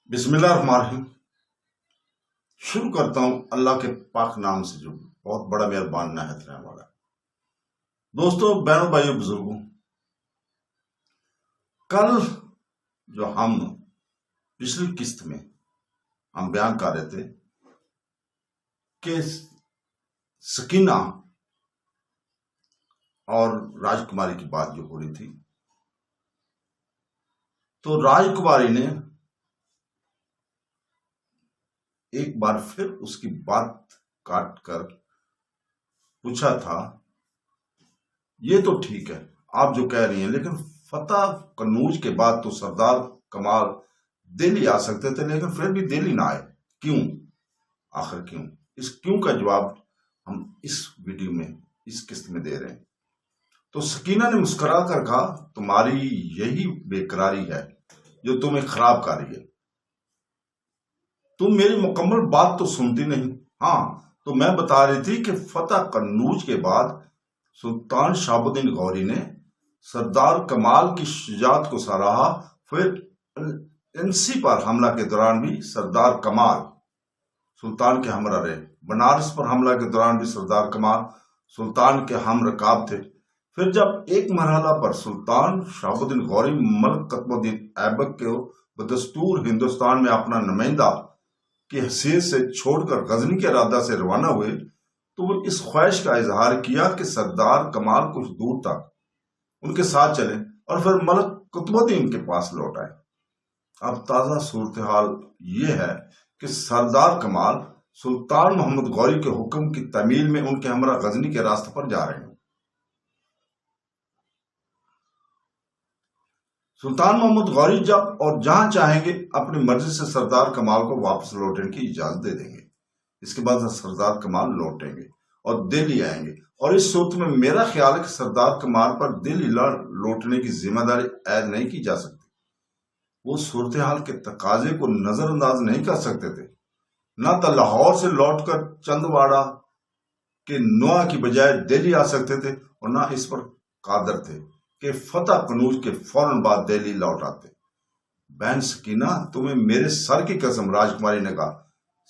بسم اللہ الرحمن الرحیم۔ شروع کرتا ہوں اللہ کے پاک نام سے جو بہت بڑا مہربان نہایت رحم والا ہے۔ دوستوں، بہنوں، بھائیوں، بزرگوں، کل جو ہم پچھلی قسط میں ہم بیان کر رہے تھے کہ سکینہ اور راج کماری کی بات جو ہو رہی تھی، تو راج کماری نے ایک بار پھر اس کی بات کاٹ کر پوچھا تھا، یہ تو ٹھیک ہے آپ جو کہہ رہی ہیں، لیکن فتح قنوج کے بعد تو سردار کمال دہلی آ سکتے تھے، لیکن پھر بھی دہلی نہ آئے، کیوں؟ آخر کیوں؟ اس کیوں کا جواب ہم اس ویڈیو میں اس قسط میں دے رہے ہیں۔ تو سکینہ نے مسکرا کر کہا، تمہاری یہی بے قراری ہے جو تمہیں خراب کر رہی ہے، تم میری مکمل بات تو سنتی نہیں۔ ہاں، تو میں بتا رہی تھی کہ فتح قنوج کے بعد سلطان شہاب الدین غوری نے سردار کمال کی شجاعت کو سراہا، پھر انسی پر حملہ کے دوران بھی سردار کمال سلطان کے ہمراہ رہے، بنارس پر حملہ کے دوران بھی سردار کمال سلطان کے ہم رکاب تھے۔ پھر جب ایک مرحلہ پر سلطان شہاب الدین غوری ملک قطب الدین ایبک کو بدستور ہندوستان میں اپنا نمائندہ کی حیثیت سے چھوڑ کر غزنی کے ارادہ سے روانہ ہوئے، تو وہ اس خواہش کا اظہار کیا کہ سردار کمال کچھ دور تک ان کے ساتھ چلے اور پھر ملک قطب الدین کے پاس لوٹ آئے۔ اب تازہ صورتحال یہ ہے کہ سردار کمال سلطان محمد غوری کے حکم کی تعمیل میں ان کے ہمراہ غزنی کے راستے پر جا رہے ہیں۔ سلطان محمد غوری جب اور جہاں چاہیں گے اپنی مرضی سے سردار کمال کو واپس لوٹنے کی اجازت دے دیں گے۔ اس کے بعد سردار کمال لوٹیں گے اور دہلی آئیں گے، اور اس صورت میں میرا خیال ہے کہ سردار کمال پر دہلی لوٹنے کی ذمہ داری عائد نہیں کی جا سکتی۔ وہ صورتحال کے تقاضے کو نظر انداز نہیں کر سکتے تھے۔ نہ تو لاہور سے لوٹ کر چندواڑہ کے نوآ کی بجائے دہلی آ سکتے تھے، اور نہ اس پر قادر تھے کہ فتح قنوج کے فوراً بعد دہلی لوٹ آتے۔ بہن سکینہ، تمہیں میرے سر کی قسم، راج کماری نے کہا،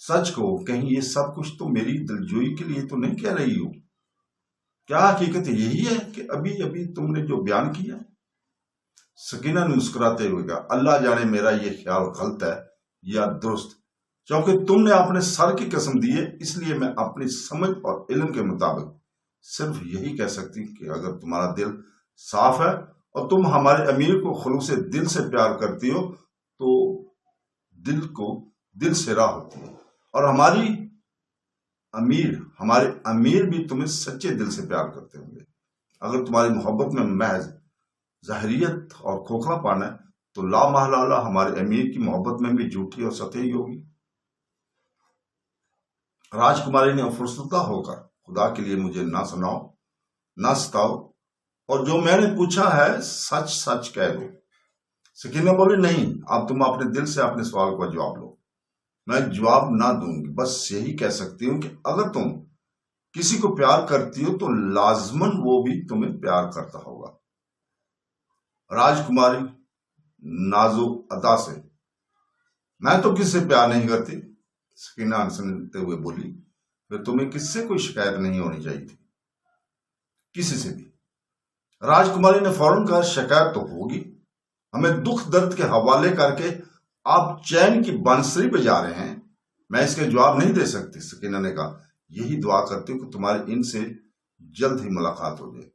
سچ کہو، کہیں یہ سب کچھ تو میری دلجوئی کے لیے تو نہیں کہہ رہی ہو؟ کیا حقیقت یہی ہے کہ ابھی ابھی تم نے جو بیان کیا؟ سکینہ نے مسکراتے ہوئے کہا، اللہ جانے میرا یہ خیال غلط ہے یا درست، چونکہ تم نے اپنے سر کی قسم دی ہے، اس لیے میں اپنی سمجھ اور علم کے مطابق صرف یہی کہہ سکتی کہ اگر تمہارا دل صاف ہے اور تم ہمارے امیر کو خلوص دل سے پیار کرتی ہو تو دل سے راہ ہوتی ہے، اور ہمارے امیر بھی تمہیں سچے دل سے پیار کرتے ہوں گے۔ اگر تمہاری محبت میں محض ظاہریت اور کھوکھلا پن ہے تو لا محالہ ہمارے امیر کی محبت میں بھی جھوٹی اور سطحی ہوگی۔ راج کماری نے افسردہ ہو کر، خدا کے لیے مجھے نہ سناؤ، نہ ستاؤ، اور جو میں نے پوچھا ہے سچ سچ کہہ دو۔ سکینہ بولی، نہیں، اب تم اپنے دل سے اپنے سوال کا جواب لو۔ میں جواب نہ دوں گی، بس یہی کہہ سکتی ہوں کہ اگر تم کسی کو پیار کرتی ہو تو لازماً وہ بھی تمہیں پیار کرتا ہوگا۔ راج کماری نازو ادا سے، میں تو کسی سے پیار نہیں کرتی۔ سکینہ ہنستے ہوئے بولی، پھر تمہیں کس سے کوئی شکایت نہیں ہونی چاہیے تھی؟ کسی سے بھی۔ راج کماری نے فوراً کہا، شکایت تو ہوگی، ہمیں دکھ درد کے حوالے کر کے آپ چین کی بانسری بجا رہے ہیں، میں اس کے جواب نہیں دے سکتی۔ سکینہ نے کہا، یہی دعا کرتی ہوں کہ تمہاری ان سے جلد ہی ملاقات ہو جائے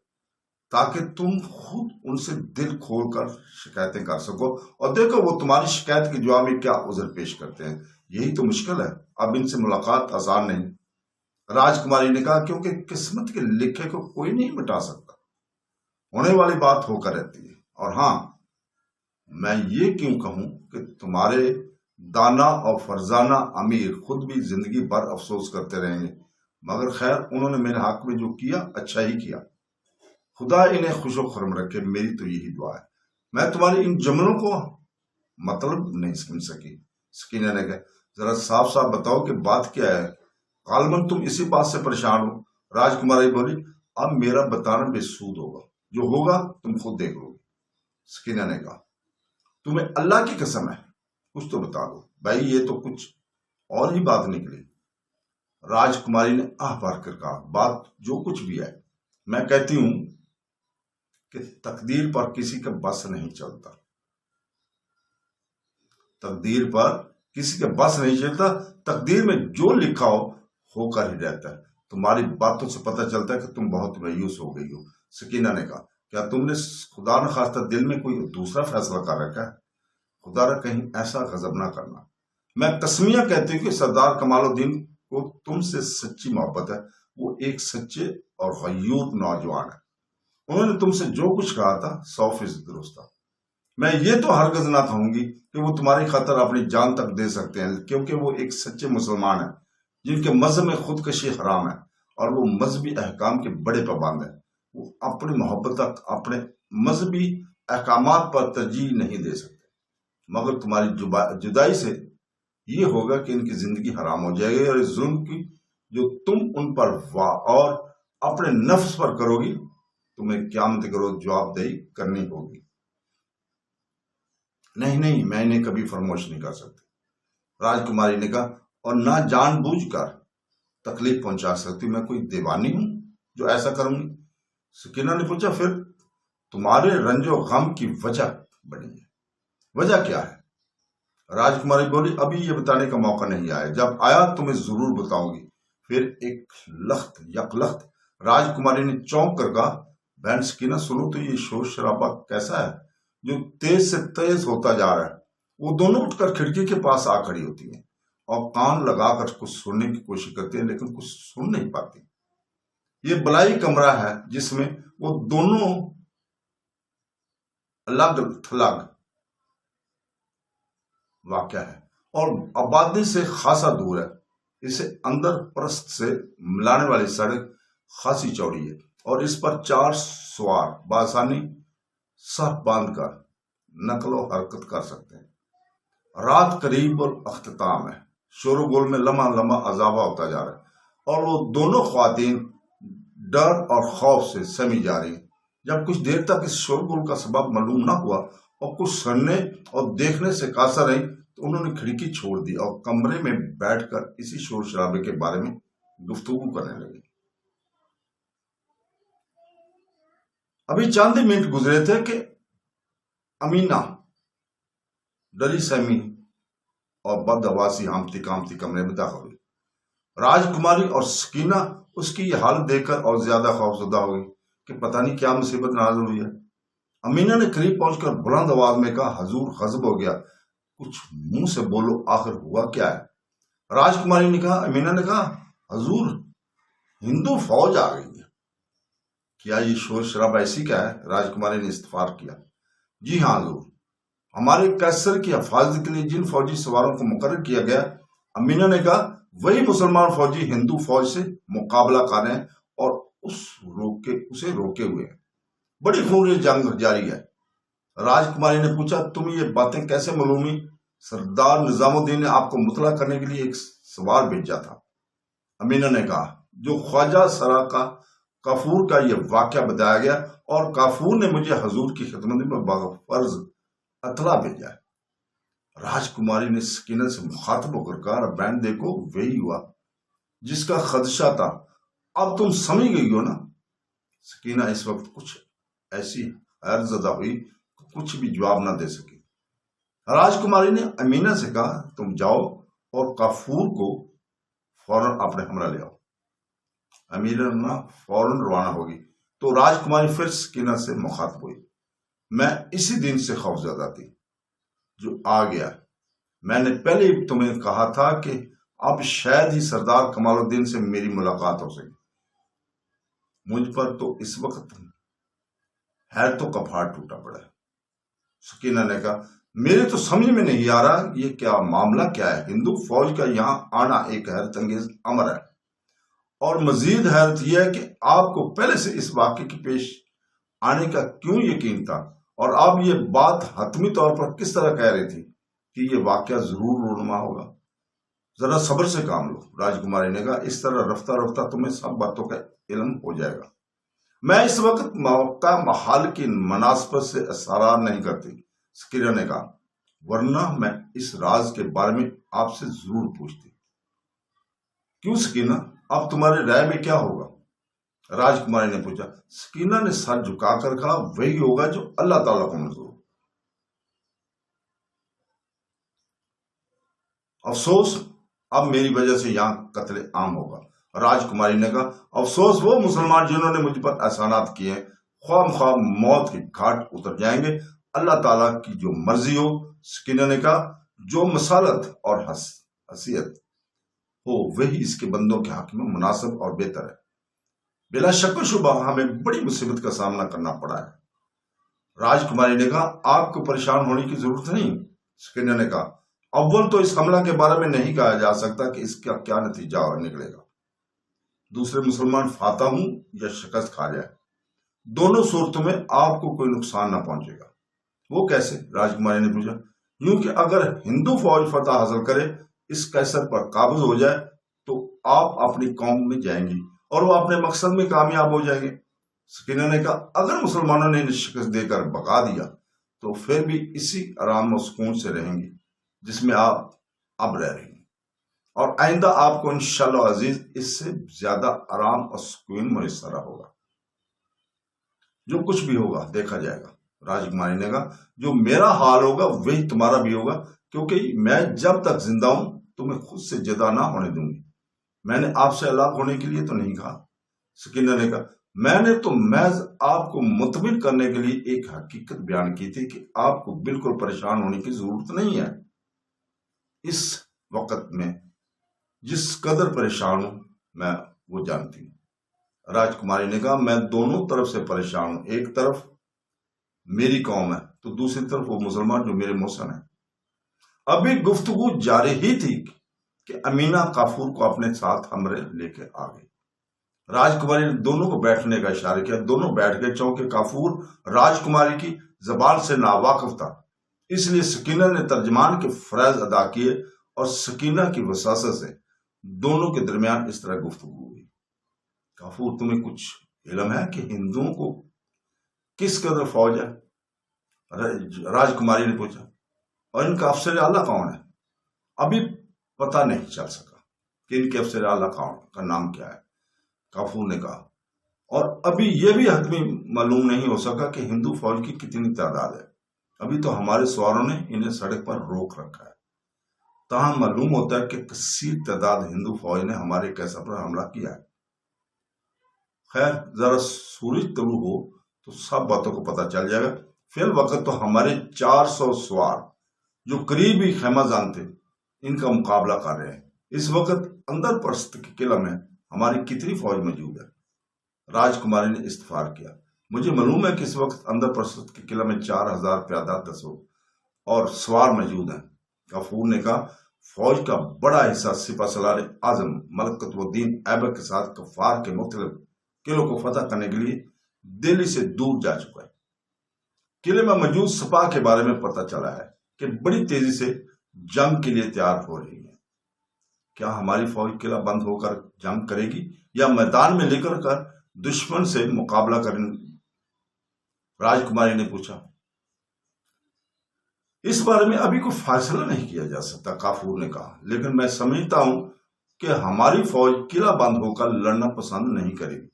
تاکہ تم خود ان سے دل کھول کر شکایتیں کر سکو اور دیکھو وہ تمہاری شکایت کے جواب میں کیا عذر پیش کرتے ہیں۔ یہی تو مشکل ہے، اب ان سے ملاقات آسان نہیں۔ راج کماری نے کہا، کیونکہ قسمت کے لکھے کو کوئی نہیں مٹا سکتا، ہونے والی بات ہو کر رہتی ہے۔ اور ہاں، میں یہ کیوں کہوں کہ تمہارے دانا اور فرزانہ امیر خود بھی زندگی بھر افسوس کرتے رہیں گے، مگر خیر، انہوں نے میرے حق میں جو کیا اچھا ہی کیا، خدا انہیں خوش و خرم رکھے، میری تو یہی دعا ہے۔ میں تمہاری ان جملوں کو مطلب نہیں سمجھ سکی۔ سکینہ نے کہا، ذرا صاف صاف بتاؤ کہ بات کیا ہے، غالباً تم اسی بات سے پریشان ہو۔ راج کماری بولی، اب میرا بتانا بے سود ہوگا، جو ہوگا تم خود دیکھ لو گے۔ سکینہ نے کہا، تمہیں اللہ کی قسم ہے کچھ تو بتا دو بھائی، یہ تو کچھ اور ہی بات نکلی۔ راجکماری نے آہ بھر کر کہا، بات جو کچھ بھی ہے، میں کہتی ہوں کہ تقدیر پر کسی کا بس نہیں چلتا، تقدیر پر کسی کا بس نہیں چلتا، تقدیر میں جو لکھا ہو کر ہی رہتا ہے۔ تمہاری باتوں سے پتہ چلتا ہے کہ تم بہت مایوس ہو گئی ہو۔ سکینہ نے کہا، کیا تم نے خدا نخواستہ دل میں کوئی دوسرا فیصلہ کر رکھا ہے؟ خدا را کہیں ایسا غضب نہ کرنا۔ میں قسمیہ کہتی ہوں کہ سردار کمال الدین کو تم سے سچی محبت ہے، وہ ایک سچے اور غیور نوجوان ہے، انہوں نے تم سے جو کچھ کہا تھا 100% درست تھا۔ میں یہ تو ہرگز نہ کہوں گی کہ وہ تمہاری خاطر اپنی جان تک دے سکتے ہیں، کیونکہ وہ ایک سچے مسلمان ہیں جن کے مذہب میں خودکشی حرام ہے اور وہ مذہبی احکام کے بڑے پابند ہیں۔ وہ اپنی محبت تک اپنے مذہبی احکامات پر ترجیح نہیں دے سکتے، مگر تمہاری جدائی سے یہ ہوگا کہ ان کی زندگی حرام ہو جائے گی، اور اس ظلم کی جو تم ان پر اور اپنے نفس پر کرو گی، تمہیں قیامت کے روز جواب دہی کرنی ہوگی۔ نہیں، میں انہیں کبھی فراموش نہیں کر سکتی، راجکماری نے کہا، اور نہ جان بوجھ کر تکلیف پہنچا سکتی۔ میں کوئی دیوانی ہوں جو ایسا کروں گی؟ سکینہ نے پوچھا، پھر تمہارے رنج و غم کی وجہ بنی ہے، وجہ کیا ہے؟ راجکماری بولی، ابھی یہ بتانے کا موقع نہیں آیا، جب آیا تمہیں ضرور بتاؤں گی۔ پھر ایک لخت راجکماری نے چونک کر کہا، بہن سکینہ سنو تو، یہ شور شرابہ کیسا ہے جو تیز سے تیز ہوتا جا رہا ہے؟ وہ دونوں اٹھ کر کھڑکی کے پاس آ کھڑی ہوتی ہیں اور کان لگا کر کچھ سننے کی کوشش کرتی ہیں، لیکن کچھ سن نہیں پاتی۔ یہ بلائی کمرہ ہے جس میں وہ دونوں الگ تھلگ واقع ہے اور آبادی سے خاصا دور ہے۔ اسے اندر پرست سے ملانے والی سڑک خاصی چوڑی ہے اور اس پر 4 سوار بآسانی صف باندھ کر نقل و حرکت کر سکتے ہیں۔ رات قریب الاختتام ہے، شور و گول میں لمحہ اضافہ ہوتا جا رہا ہے اور وہ دونوں خواتین ڈر اور خوف سے سمی جا رہی ہیں۔ جب کچھ دیر تک اس شور گول کا سبب معلوم نہ ہوا اور کچھ سننے اور دیکھنے سے قاصر رہی تو انہوں نے کھڑکی چھوڑ دی اور کمرے میں بیٹھ کر اسی شور شرابے کے بارے میں گفتگو کرنے لگی۔ ابھی چند ہی منٹ گزرے تھے کہ امینہ ڈری سہمی اور بدحواسی ہامتی کامتی کمرے میں داخل ہوئی۔ راجکماری اور سکینہ اس کی یہ حالت دیکھ کر اور زیادہ خوفزدہ ہو گئی کہ پتہ نہیں کیا مصیبت نازل ہوئی ہے۔ امینہ نے قریب پہنچ کر بلند آواز میں کہا، حضور غضب ہو گیا، کچھ منہ سے بولو، آخر ہوا کیا ہے؟ راجکماری نے کہا، امینہ نے کہا، حضور ہندو فوج آ گئی ہے۔ کیا یہ شور شرابہ ایسی کا ہے؟ راجکماری نے استفسار کیا۔ جی ہاں حضور، ہمارے قیصر کی حفاظت کے لیے جن فوجی سواروں کو مقرر کیا گیا، امینہ نے کہا، وہی مسلمان فوجی ہندو فوج سے مقابلہ کر رہے ہیں اور اسے روکے ہوئے ہیں۔ بڑی خونریز جنگ جاری ہے۔ راجکماری نے پوچھا، تم یہ باتیں کیسے معلوم ہوئی؟ سردار نظام الدین نے آپ کو مطلع کرنے کے لیے ایک سوار بھیجا تھا، امینہ نے کہا، جو خواجہ سرا کافور کا یہ واقعہ بتایا گیا، اور کافور نے مجھے حضور کی خدمت میں بفرض اطلاع بھیجا ہے۔ راجکماری نے سکینہ سے مخاطب ہو کر کہا، بہن دیکھو، وہی ہوا جس کا خدشہ تھا، اب تم سمجھ گئی ہو نا؟ سکینہ اس وقت کچھ ایسی حیرت زدہ ہوئی کہ کچھ بھی جواب نہ دے سکی۔ راجکماری نے امینہ سے کہا، تم جاؤ اور کافور کو فوراً اپنے ہمراہ لے آؤ۔ امینہ فوراً روانہ ہوگی تو راجکماری پھر سکینہ سے مخاطب ہوئی، میں اسی دن سے خوفزدہ تھی جو آ گیا۔ میں نے پہلے ہی تمہیں کہا تھا کہ اب شاید ہی سردار کمال الدین سے میری ملاقات ہو سکے۔ مجھ پر تو اس وقت حیرتوں کا پہاڑ ٹوٹا پڑا ہے۔ سکینہ نے کہا، میرے تو سمجھ میں نہیں آ رہا یہ کیا معاملہ کیا ہے؟ ہندو فوج کا یہاں آنا ایک حیرت انگیز امر ہے، اور مزید حیرت یہ ہے کہ آپ کو پہلے سے اس واقعے کی پیش آنے کا کیوں یقین تھا، اور آپ یہ بات حتمی طور پر کس طرح کہہ رہی تھی کہ یہ واقعہ ضرور رونما ہوگا؟ ذرا صبر سے کام لو، راجکماری نے کہا، اس طرح رفتہ رفتہ تمہیں سب باتوں کا علم ہو جائے گا۔ میں اس وقت موقع محال کی مناسبت سے اصرار نہیں کرتی، سکینہ نے کہا، ورنہ میں اس راز کے بارے میں آپ سے ضرور پوچھتی. کیوں سکینہ، اب تمہارے رائے میں کیا ہوگا؟ راجکماری نے پوچھا. سکینہ نے سر جھکا کر کہا، وہی ہوگا جو اللہ تعالیٰ کو منظور ہو. افسوس اب میری وجہ سے یہاں قتل عام ہوگا. راجکماری نے کہا، افسوس وہ مسلمان جنہوں نے مجھ پر احسانات کیے ہیں خواہ مخواہ موت کے گھاٹ اتر جائیں گے. اللہ تعالیٰ کی جو مرضی ہو. سکینہ نے کہا، جو مسالت اور حیثیت ہو وہی اس کے بندوں کے حق میں مناسب اور بہتر ہے. بلا شک و شبہ ہمیں بڑی مصیبت کا سامنا کرنا پڑا ہے. راجکماری نے کہا، آپ کو پریشان ہونے کی ضرورت نہیں. سکینہ نے کہا، اول تو اس حملہ کے بارے میں نہیں کہا جا سکتا کہ اس کا کیا نتیجہ نکلے گا. دوسرے مسلمان فاتح ہوں یا شکست کھا جائے، دونوں صورتوں میں آپ کو کوئی نقصان نہ پہنچے گا. وہ کیسے؟ راجکماری نے پوچھا. یوں کہ اگر ہندو فوج فتح حاصل کرے، اس قیصر پر قابض ہو جائے تو آپ اپنی قوم میں جائیں گی اور وہ اپنے مقصد میں کامیاب ہو جائیں گے. سکینہ نے کہا، اگر مسلمانوں نے شکست دے کر بھگا دیا تو پھر بھی اسی آرام و سکون سے رہیں گی جس میں آپ اب رہ رہی ہیں، اور آئندہ آپ کو انشاءاللہ عزیز اس سے زیادہ آرام اور سکون میسر ہوگا. جو کچھ بھی ہوگا دیکھا جائے گا. راجکماری نے کہا، جو میرا حال ہوگا وہی تمہارا بھی ہوگا، کیونکہ میں جب تک زندہ ہوں تمہیں خود سے جدا نہ ہونے دوں گی. میں نے آپ سے الگ ہونے کے لیے تو نہیں کہا. سکینہ نے کہا، میں نے تو محض آپ کو مطمئن کرنے کے لیے ایک حقیقت بیان کی تھی کہ آپ کو بالکل پریشان ہونے کی ضرورت نہیں ہے. اس وقت میں جس قدر پریشان ہوں میں وہ جانتی ہوں. راجکماری نے کہا، میں دونوں طرف سے پریشان ہوں. ایک طرف میری قوم ہے تو دوسری طرف وہ مسلمان جو میرے محسن ہیں. ابھی گفتگو جاری ہی تھی کہ امینہ کافور کو اپنے ساتھ ہمرے لے کے آ گئی. راجکماری نے دونوں کو بیٹھنے کا اشارہ کیا. دونوں بیٹھ گئے. چونکہ کافور راجکماری کی زبان سے ناواقف تھا، اس لیے سکینہ نے ترجمان کے فرائض ادا کیے اور سکینہ کی وساست سے دونوں کے درمیان اس طرح گفتگو ہوئی. کافور، تمہیں کچھ علم ہے کہ ہندوؤں کو کس قدر فوج ہے؟ راجکماری نے پوچھا. اور ان کا افسر اعلیٰ کون ہے؟ ابھی پتہ نہیں چل سکا کہ ان کے افسر اعلیٰ کا نام کیا ہے. کافور نے کہا، اور ابھی یہ بھی حتمی معلوم نہیں ہو سکا کہ ہندو فوج کی کتنی تعداد ہے. ابھی تو ہمارے سواروں نے انہیں سڑک پر روک رکھا ہے. تاہم معلوم ہوتا ہے کہ کثیر تعداد ہندو فوج نے ہمارے قیصر پر حملہ کیا ہے. خیر، ذرا سورج طلوع ہو تو سب باتوں کو پتہ چل جائے گا. فی الوقت تو ہمارے 400 سوار جو قریبی خیمہ جان تھے ان کا مقابلہ کر رہے ہیں. اس وقت اندر پرست کے قلعہ میں ہماری کتنی فوج موجود ہے؟ راجکماری نے استفسار کیا. مجھے معلوم ہے کہ اس وقت اندر پرست کے قلعہ میں 4000 پیادہ دسو اور سوار موجود ہیں. کافور نے کہا، فوج کا بڑا حصہ سپہ سالار اعظم ملک قطب الدین ایبک کے ساتھ کفار کے مختلف قلعوں کو فتح کرنے کے لیے دہلی سے دور جا چکا ہے. قلعے میں موجود سپاہ کے بارے میں پتہ چلا ہے کہ بڑی تیزی سے جنگ کے لیے تیار ہو رہی ہے. کیا ہماری فوج قلعہ بند ہو کر جنگ کرے گی یا میدان میں لے کر دشمن سے مقابلہ کریں گی؟ راجکماری نے پوچھا. اس بارے میں ابھی کوئی فیصلہ نہیں کیا جا سکتا، کافور نے کہا، لیکن میں سمجھتا ہوں کہ ہماری فوج قلعہ بند ہو کر لڑنا پسند نہیں کرے گی.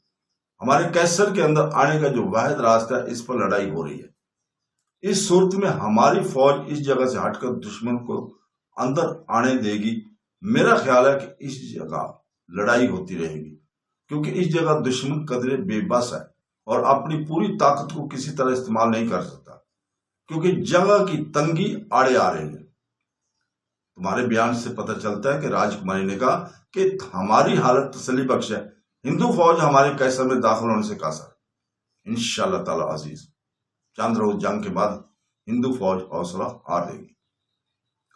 ہمارے قیصر کے اندر آنے کا جو واحد راستہ ہے اس پر لڑائی ہو رہی ہے. اس صورت میں ہماری فوج اس جگہ سے ہٹ کر دشمن کو اندر آنے دے گی؟ میرا خیال ہے کہ اس جگہ لڑائی ہوتی رہے گی، کیونکہ اس جگہ دشمن قدرے بے بس ہے اور اپنی پوری طاقت کو کسی طرح استعمال نہیں کر سکتا، کیونکہ جگہ کی تنگی آڑے آ رہی ہے. تمہارے بیان سے پتہ چلتا ہے کہ راجکماری نے کہا کہ ہماری حالت تسلی بخش ہے. ہندو فوج ہمارے قیصر میں داخل ہونے سے قاصر ہے. انشاءاللہ تعالی عزیز چند روز جنگ کے بعد ہندو فوج حوصلہ ہار دے گی.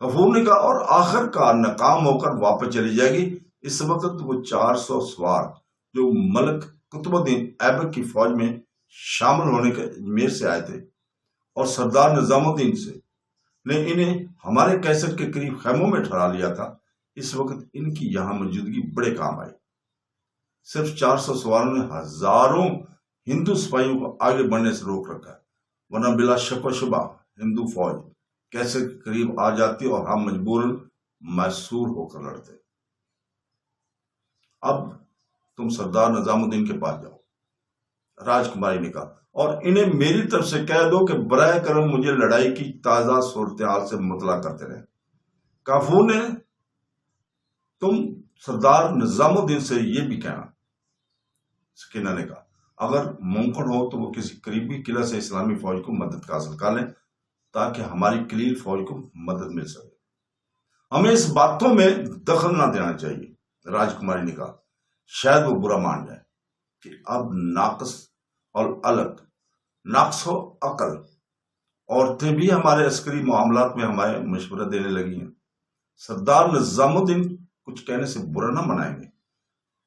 کافور نے کہا، اور آخر کار ناکام ہو کر واپس چلی جائے گی. اس وقت وہ 400 سوار جو ملک قطب الدین ایبک کی فوج میں شامل ہونے کے اجمیر سے آئے تھے اور سردار نظام الدین سے نے انہیں ہمارے قیصر کے قریب خیموں میں ٹھہرا لیا تھا، اس وقت ان کی یہاں موجودگی بڑے کام آئی. صرف 400 سواروں نے ہزاروں ہندو سپاہیوں کو آگے بڑھنے سے روک رکھا ہے، ورنہ بلا شک و شبہ ہندو فوج کیسر کے قریب آ جاتی اور ہم مجبوراً میسور ہو کر لڑتے۔ اب تم سردار نظام الدین کے پاس جاؤ، راجکماری نے کہا، اور انہیں میری طرف سے کہہ دو کہ براہ کرم مجھے لڑائی کی تازہ صورتحال سے مطلع کرتے رہے۔ کافور نے تم سردار نظام الدین سے یہ بھی کہنا، سکینہ نے کہا، اگر ممکن ہو تو وہ کسی قریبی قلعہ سے اسلامی فوج کو مدد حاصل کر لیں تاکہ ہماری کلیل فوج کو مدد مل سکے۔ ہمیں اس باتوں میں دخل نہ دینا چاہیے، راجکماری نے کہا، شاید وہ برا مان جائے کہ اب ناقص اور الگ ناقص و عقل عورتیں بھی ہمارے عسکری معاملات میں ہمارے مشورہ دینے لگی ہیں۔ سردار نظام الدین کچھ کہنے سے برا نہ منائیں گے،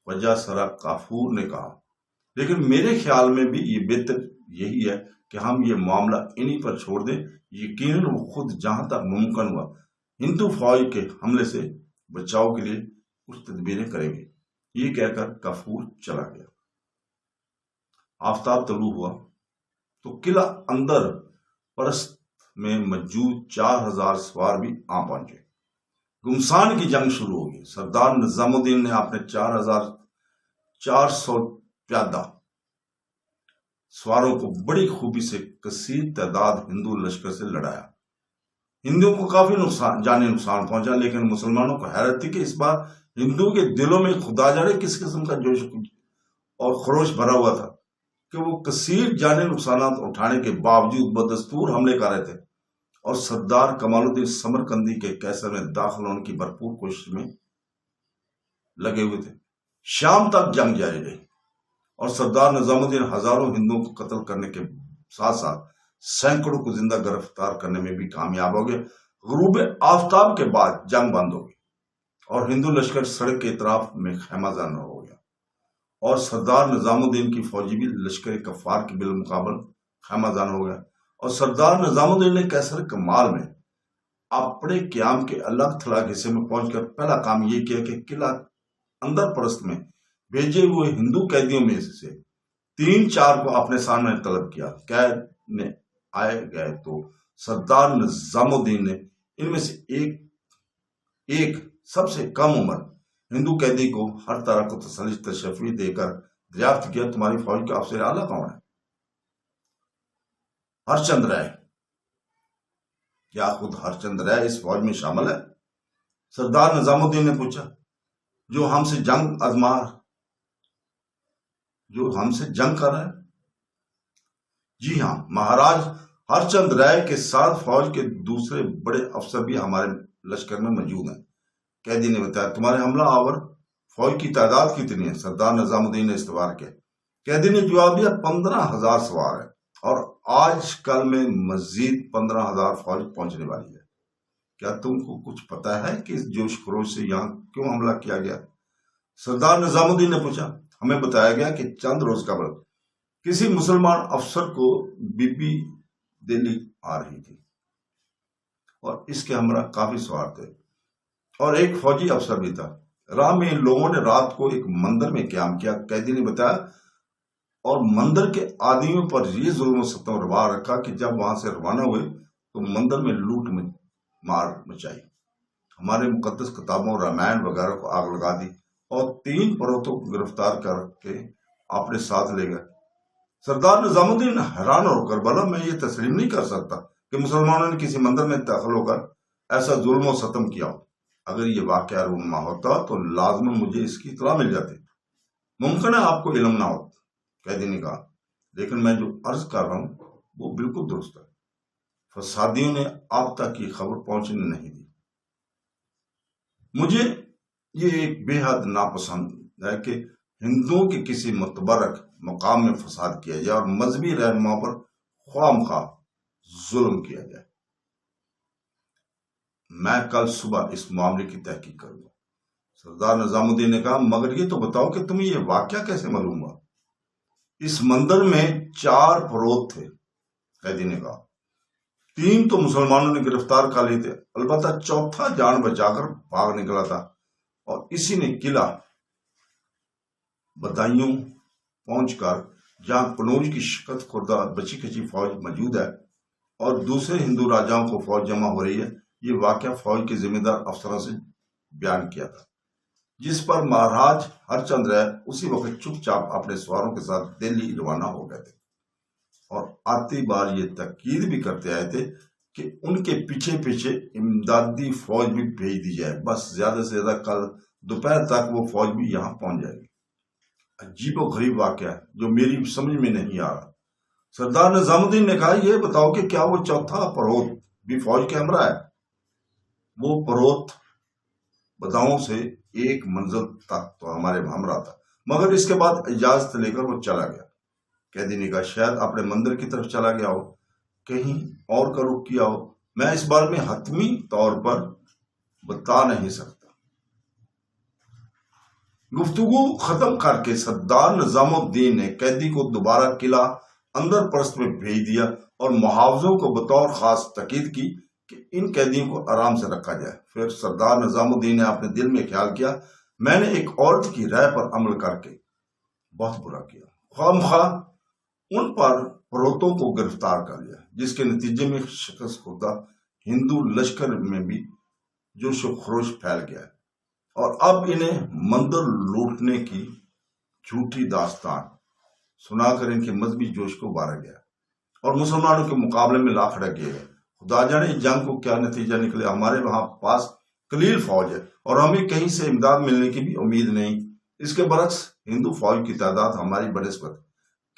وجہ سرا کافور نے کہا، لیکن میرے خیال میں بھی یہ بہتر یہی ہے کہ ہم یہ معاملہ انہی پر چھوڑ دیں، یقیناً وہ خود جہاں تک ممکن ہوا ہندو فوج کے حملے سے بچاؤ کے لیے کچھ تدبیریں کریں گے۔ یہ کہہ کر کافور چلا گیا۔ آفتاب طلوع ہوا تو قلعہ اندر پرست میں موجود 4000 سوار بھی آ پہنچے۔ گمسان کی جنگ شروع ہو گئی۔ سردار نظام الدین نے اپنے 4400 پیادہ سواروں کو بڑی خوبی سے کثیر تعداد ہندو لشکر سے لڑایا۔ ہندوؤں کو کافی جانی نقصان پہنچا، لیکن مسلمانوں کو حیرت تھی کہ اس بار ہندوؤں کے دلوں میں خدا جانے کس قسم کا جوش اور خروش بھرا ہوا تھا کہ وہ کثیر جانی نقصانات اٹھانے کے باوجود بدستور حملے کر رہے تھے، اور سردار کمال الدین سمرقندی کے کیسر میں داخل ہونے کی بھرپور کوشش میں لگے ہوئے تھے۔ شام تک جنگ جاری رہی اور سردار نظام الدین ہزاروں ہندوؤں کو قتل کرنے کے ساتھ ساتھ سینکڑوں کو زندہ گرفتار کرنے میں بھی کامیاب ہو گئے۔ غروب آفتاب کے بعد جنگ بند ہو گئی اور ہندو لشکر سڑک کے اطراف میں خیمہ زن ہو گیا، اور سردار نظام الدین کی فوجی بھی لشکر کفار کے بالمقابل خیمہ زن ہو گیا۔ اور سردار نظام الدین نے کیسر کمال میں اپنے قیام کے الگ تھلگ حصے میں پہنچ کر پہلا کام یہ کیا کہ قلعہ اندر پرست میں بھیجے ہوئے ہندو قیدیوں میں سے 3-4 کو اپنے سامنے طلب کیا۔ قید میں آئے گئے تو سردار نظام الدین نے ان میں سے ایک سب سے کم عمر ہندو قیدی کو ہر طرح کو تسلی تشفی دے کر دریافت کیا، تمہاری فوج کا افسر اعلیٰ کون ہے؟ ہرچند رائے۔ کیا خود ہرچند رائے اس فوج میں شامل ہے؟ سردار نظام الدین نے پوچھا، جو ہم سے جنگ کر رہا ہے؟ جی ہاں، مہاراج ہرچند رائے کے ساتھ فوج کے دوسرے بڑے افسر بھی ہمارے لشکر میں موجود ہیں، قیدی نے بتایا۔ تمہارے حملہ آور فوج کی تعداد کتنی ہے؟ سردار نظام الدین نے استفسار کیا۔ قیدی نے جواب دیا، 15,000 سوار ہے، اور آج کل میں مزید 15,000 فوج پہنچنے والی ہے۔ کیا تم کو کچھ پتا ہے کہ اس جوش خروش سے یہاں کیوں حملہ کیا گیا؟ سردار نظام الدین نے پوچھا۔ ہمیں بتایا گیا کہ چند روز قبل کسی مسلمان افسر کو بی بی دلی آ رہی تھی اور اس کے ہمراہ کافی سوار تھے اور ایک فوجی افسر بھی تھا۔ راہ میں ان لوگوں نے رات کو ایک مندر میں قیام کیا، قیدی نے بتایا، اور مندر کے آدمیوں پر یہ ظلم و ستم روا رکھا کہ جب وہاں سے روانہ ہوئے تو مندر میں لوٹ مار مچائی، ہمارے مقدس کتابوں رامائن وغیرہ کو آگ لگا دی اور 3 پروتوں کو گرفتار کر کے اپنے ساتھ لے گئے۔ سردار نظام الدین حیران ہو کر بولا، میں یہ تسلیم نہیں کر سکتا کہ مسلمانوں نے کسی مندر میں داخل ہو کر ایسا ظلم و ستم کیا ہو۔ اگر یہ واقعہ رونما ہوتا تو لازماً مجھے اس کی اطلاع مل جاتی۔ ممکن ہے آپ کو علم نہ ہو، قیدی نے کہا، لیکن میں جو عرض کر رہا ہوں وہ بالکل درست ہے۔ فسادیوں نے آپ تک یہ خبر پہنچنے نہیں دی۔ مجھے یہ ایک بے حد ناپسند ہے کہ ہندوؤں کے کسی متبرک مقام میں فساد کیا جائے اور مذہبی رہنما پر خواہ مخواہ ظلم کیا جائے۔ میں کل صبح اس معاملے کی تحقیق کروں گا، سردار نظام الدین نے کہا، مگر یہ تو بتاؤ کہ تمہیں یہ واقعہ کیسے معلوم ہوا؟ اس مندر میں 4 پروت تھے، قیدی نے کہا، 3 تو مسلمانوں نے گرفتار کر لیے تھے، البتہ چوتھا جان بچا کر بھاگ نکلا تھا، اور اسی نے قلعہ بدایوں پہنچ کر جہاں قنوج کی شکست خوردہ بچی کچی فوج موجود ہے اور دوسرے ہندو راجاؤں کو فوج جمع ہو رہی ہے۔ یہ واقعہ فوج کے ذمہ دار افسروں سے بیان کیا تھا، جس پر مہاراج ہر چند رائے اسی وقت چپ چاپ اپنے سواروں کے ساتھ دہلی روانہ ہو گئے تھے، اور آتی بار یہ تاکید بھی کرتے آئے تھے کہ ان کے پیچھے پیچھے امدادی فوج بھی بھیج دی جائے، بس زیادہ سے زیادہ کل دوپہر تک وہ فوج بھی یہاں پہنچ جائے گی۔ عجیب و غریب واقعہ ہے جو میری سمجھ میں نہیں آ رہا۔ سردار نظام الدین نے کہا، یہ بتاؤ کہ کیا وہ چوتھا پروت بھی فوج کے ہمراہ ہے؟ وہ پروت بداؤں سے ایک منزل تک تو ہمارے ہمراہ تھا، مگر اس کے بعد اجازت لے کر وہ چلا گیا۔ قیدی نے کہا، شاید اپنے مندر کی طرف چلا گیا ہو، کہیں اور کا رخ کیا ہو، میں اس بارے میں حتمی طور پر بتا نہیں سکتا۔ گفتگو ختم کر کے سردار نظام الدین نے قیدی کو دوبارہ قلعہ اندر پرست میں بھیج دیا اور محافظوں کو بطور خاص تاکید کی کہ ان قیدیوں کو آرام سے رکھا جائے۔ پھر سردار نظام الدین نے اپنے دل میں خیال کیا، میں نے ایک عورت کی رائے پر عمل کر کے بہت برا کیا، خواہ مخواہ ان پر پروتوں کو گرفتار کر لیا، جس کے نتیجے میں شکست خوردہ ہندو لشکر میں بھی جوش و خروش پھیل گیا ہے، اور اب انہیں مندر لوٹنے کی جھوٹی داستان سنا کر ان کے مذہبی جوش کو ابارا گیا اور مسلمانوں کے مقابلے میں لا کھڑا کیا گیا۔ خدا جانے جنگ کو کیا نتیجہ نکلے۔ ہمارے وہاں پاس قلیل فوج ہے اور ہمیں کہیں سے امداد ملنے کی بھی امید نہیں۔ اس کے برعکس ہندو فوج کی تعداد ہماری بنسبت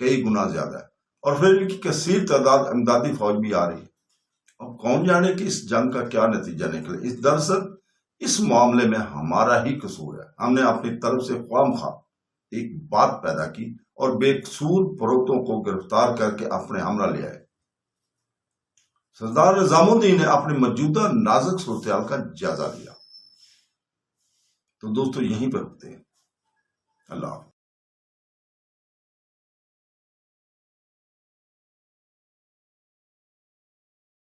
کئی گنا زیادہ ہے، اور پھر ان کی کثیر تعداد امدادی فوج بھی آ رہی ہے۔ اب کون جانے کہ اس جنگ کا کیا نتیجہ نکلے۔ دراصل اس معاملے میں ہمارا ہی قصور ہے۔ ہم نے اپنی طرف سے خواہ مخواہ ایک بات پیدا کی اور بے قصور پروتوں کو گرفتار کر کے اپنے ہمراہ لے آئے۔ سردار نظام الدین نے اپنے موجودہ نازک صورتحال کا جائزہ لیا۔ تو دوستو یہیں پر رکھتے ہیں۔ اللہ حافظ۔